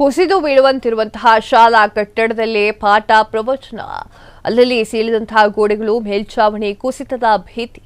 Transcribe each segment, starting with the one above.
ಕುಸಿದು ಬೀಳುವಂತಿರುವಂತಹ ಶಾಲಾ ಕಟ್ಟಡದಲ್ಲಿ ಪಾಠ ಪ್ರವಚನ, ಅಲ್ಲಲ್ಲಿ ಸೀಳಿದಂತಹ ಗೋಡೆಗಳು, ಮೇಲ್ಛಾವಣಿ ಕುಸಿತದ ಭೀತಿ.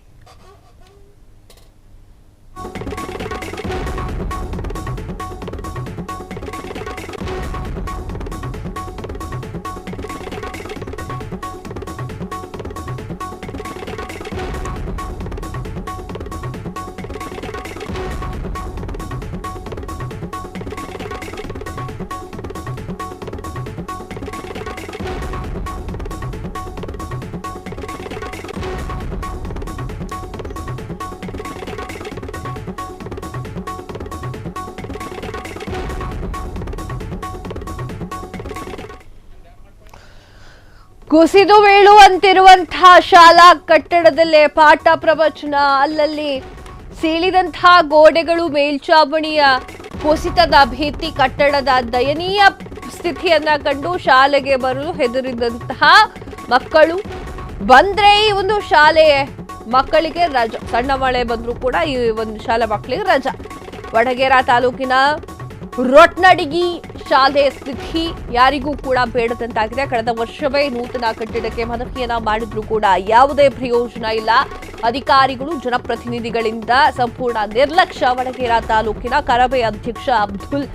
ಕುಸಿದು ಬೀಳುವಂತಿರುವಂತಹ ಶಾಲಾ ಕಟ್ಟಡದಲ್ಲೇ ಪಾಠ ಪ್ರವಚನ, ಅಲ್ಲಲ್ಲಿ ಸೀಳಿದಂತಹ ಗೋಡೆಗಳು, ಮೇಲ್ಛಾವಣಿಯ ಕುಸಿತದ ಭೀತಿ, ಕಟ್ಟಡದ ದಯನೀಯ ಸ್ಥಿತಿಯನ್ನ ಕಂಡು ಶಾಲೆಗೆ ಬರಲು ಹೆದರಿದಂತಹ ಮಕ್ಕಳು. ಬಂದ್ರೆ ಈ ಒಂದು ಶಾಲೆ ಮಕ್ಕಳಿಗೆ ರಜಾ, ಸಣ್ಣ ಮಳೆ ಬಂದರೂ ಕೂಡ ಈ ಒಂದು ಶಾಲೆ ಮಕ್ಕಳಿಗೆ ರಜಾ. ವಡಗೇರಾ ತಾಲೂಕಿನ ರೊಟ್ನಡಿಗಿ ಶಾಲೆ ಸ್ಥಿತಿ ಯಾರಿಗೂ ಕೂಡ ಬೇಡದಂತಾಗಿದೆ. ಕಳೆದ ವರ್ಷವೇ ನೂತನ ಕಟ್ಟಡಕ್ಕೆ ಮನವಿಯನ್ನ ಮಾಡಿದ್ರೂ ಕೂಡ ಯಾವುದೇ ಪ್ರಯೋಜನ ಇಲ್ಲ. ಅಧಿಕಾರಿಗಳು, ಜನಪ್ರತಿನಿಧಿಗಳಿಂದ ಸಂಪೂರ್ಣ ನಿರ್ಲಕ್ಷ್ಯ. ವಡಗೇರಾ ತಾಲೂಕಿನ ಕರವೇ ಅಧ್ಯಕ್ಷ ಅಬ್ದುಲ್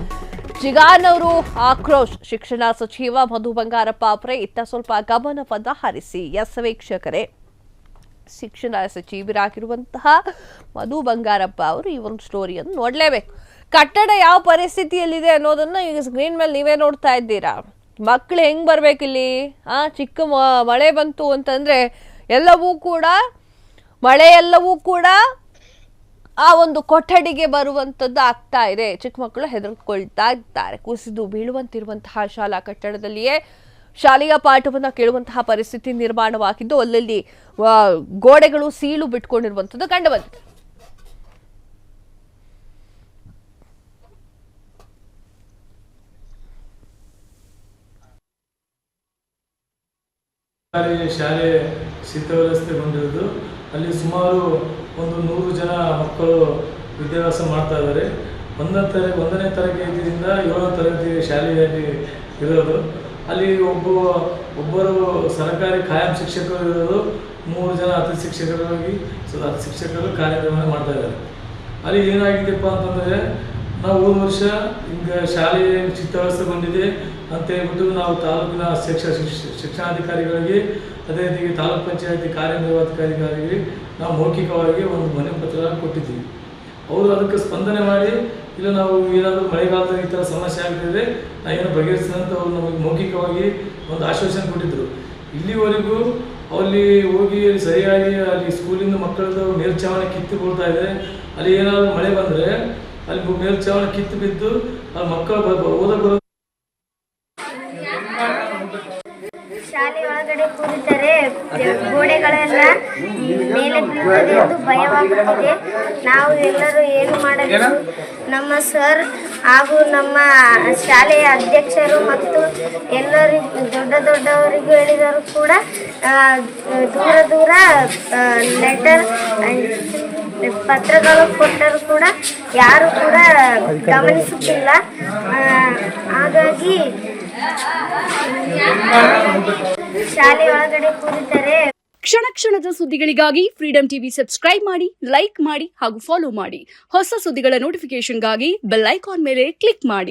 ಜಿಗಾನ್ ಅವರು ಆಕ್ರೋಶ. ಶಿಕ್ಷಣ ಸಚಿವ ಮಧು ಬಂಗಾರಪ್ಪ ಅವರೇ ಇತ್ತ ಸ್ವಲ್ಪ ಗಮನವನ್ನ ಹರಿಸಿ. ಎಸ್ ವೀಕ್ಷಕರೇ, ಶಿಕ್ಷಣ ಸಚಿವರಾಗಿರುವಂತಹ ಮಧು ಬಂಗಾರಪ್ಪ ಅವರು ಈ ಒಂದು ಸ್ಟೋರಿಯನ್ನು ನೋಡಲೇಬೇಕು. ಕಟ್ಟಡ ಯಾವ ಪರಿಸ್ಥಿತಿಯಲ್ಲಿದೆ ಅನ್ನೋದನ್ನ ಈಗ ಸ್ಕ್ರೀನ್ ಮೇಲೆ ನೀವೇ ನೋಡ್ತಾ ಇದ್ದೀರಾ. ಮಕ್ಕಳು ಹೆಂಗ್ ಬರ್ಬೇಕಿಲ್ಲಿ? ಚಿಕ್ಕ ಮಳೆ ಬಂತು ಅಂತಂದ್ರೆ ಮಳೆಯೆಲ್ಲವೂ ಕೂಡ ಆ ಒಂದು ಕೊಠಡಿಗೆ ಬರುವಂತದ್ದು ಆಗ್ತಾ ಇದೆ. ಚಿಕ್ಕ ಮಕ್ಕಳು ಹೆದರ್ಕೊಳ್ತಾ ಇದ್ದಾರೆ. ಕುಸಿದು ಬೀಳುವಂತಿರುವಂತಹ ಶಾಲಾ ಕಟ್ಟಡದಲ್ಲಿಯೇ ಶಾಲೆಯ ಪಾಠವನ್ನ ಕೇಳುವಂತಹ ಪರಿಸ್ಥಿತಿ ನಿರ್ಮಾಣವಾಗಿದ್ದು, ಅಲ್ಲಲ್ಲಿ ಗೋಡೆಗಳು ಸೀಳು ಬಿಟ್ಕೊಂಡಿರುವಂತದ್ದು ಕಂಡು ಬಂದಿದೆ. ಶಾಲೆ ಶಿಥಿಲಗೊಳಿಸಿರುವುದು, ಅಲ್ಲಿ ಸುಮಾರು 100 ಜನ ಮಕ್ಕಳು ವಿದ್ಯಾಭ್ಯಾಸ ಮಾಡ್ತಾ ಇದ್ದಾರೆ. 1ನೇ ತರಗತಿಯಿಂದ 7ನೇ ತರಗತಿ ಶಾಲೆಯಲ್ಲಿ ಇರೋದು. ಅಲ್ಲಿ ಒಬ್ಬರು ಸರ್ಕಾರಿ ಕಾಯಂ ಶಿಕ್ಷಕರು ಇರೋದು, 3 ಜನ ಅತಿಥಿ ಶಿಕ್ಷಕರು ಕಾರ್ಯಕ್ರಮ ಮಾಡ್ತಾ ಇದ್ದಾರೆ. ಅಲ್ಲಿ ಏನಾಗಿದೆಪ್ಪ ಅಂತಂದರೆ, ನಾವು ಹೋದ ವರ್ಷ ಈಗ ಶಾಲೆ ಶಿಥಿಲಗೊಂಡಿದೆ ಅಂತ ಹೇಳ್ಬಿಟ್ಟು ನಾವು ತಾಲೂಕಿನ ಶಿಕ್ಷಣಾಧಿಕಾರಿಗಳಿಗೆ, ಅದೇ ರೀತಿ ತಾಲೂಕು ಪಂಚಾಯತಿ ಕಾರ್ಯನಿರ್ವಾಹಕಾಧಿಕಾರಿಗೆ ನಾವು ಮೌಖಿಕವಾಗಿ ಒಂದು ಮನವಿ ಪತ್ರ ಕೊಟ್ಟಿದ್ದೀವಿ. ಅವರು ಅದಕ್ಕೆ ಸ್ಪಂದನೆ ಮಾಡಿ, ಇಲ್ಲ ನಾವು ಏನಾದರೂ ಮಳೆಗಾಲದಲ್ಲಿ ಈ ಥರ ಸಮಸ್ಯೆ ಆಗ್ತಿದೆ, ಏನು ಬಗೆಹರಿಸಿದಂತ ಅವರು ನಮಗೆ ಮೌಖಿಕವಾಗಿ ಒಂದು ಆಶ್ವಾಸನೆ ಕೊಟ್ಟಿದ್ದರು. ಇಲ್ಲಿವರೆಗೂ ಅಲ್ಲಿ ಹೋಗಿ ಸರಿಯಾಗಿ ಅಲ್ಲಿ ಸ್ಕೂಲಿಂದ ಮಕ್ಕಳದ್ದು ಮೇಲ್ಛಾವಣಿ ಕಿತ್ತುಕೊಳ್ತಾ ಇದೆ. ಅಲ್ಲಿ ಏನಾದರೂ ಮಳೆ ಬಂದರೆ ಅಲ್ಲಿ ಮೇಲ್ಛಾವಣಿ ಕಿತ್ತು ಬಿದ್ದು ಅಲ್ಲಿ ಮಕ್ಕಳು ಓದಬಹುದು. ಶಾಲೆ ಒಳಗಡೆ ಕೂರಿದರೆ ಗೋಡೆಗಳೆಲ್ಲ ಮೇಲೆ ಬೀಳುತ್ತದೆ ಎಂದು ಭಯವಾಗುತ್ತಿದೆ. ನಾವು ಎಲ್ಲರೂ ಏನು ಮಾಡಬೇಕು? ನಮ್ಮ ಸರ್ ಹಾಗೂ ನಮ್ಮ ಶಾಲೆಯ ಅಧ್ಯಕ್ಷರು ಮತ್ತು ಎಲ್ಲರಿಗೂ ದೊಡ್ಡವರಿಗೂ ಹೇಳಿದರೂ ಕೂಡ ದೂರ ಲೆಟರ್ ಪತ್ರಗಳು ಕೊಟ್ಟರೂ ಕೂಡ ಯಾರು ಕೂಡ ಗಮನಿಸುತ್ತಿಲ್ಲ. ಹಾಗಾಗಿ ಶಾಲೆ ಒಳಗಡೆ ಕೂರಿದರೆ ಕ್ಷಣದ ಸುದ್ದಿಗಳಿಗಾಗಿ ಫ್ರೀಡಂ ಟಿವಿ ಸಬ್ಸ್ಕ್ರೈಬ್ ಮಾಡಿ, ಲೈಕ್ ಮಾಡಿ ಹಾಗೂ ಫಾಲೋ ಮಾಡಿ. ಹೊಸ ಸುದ್ದಿಗಳ ನೋಟಿಫಿಕೇಶನ್ಗಾಗಿ ಬೆಲ್ ಐಕಾನ್ ಮೇಲೆ ಕ್ಲಿಕ್ ಮಾಡಿ.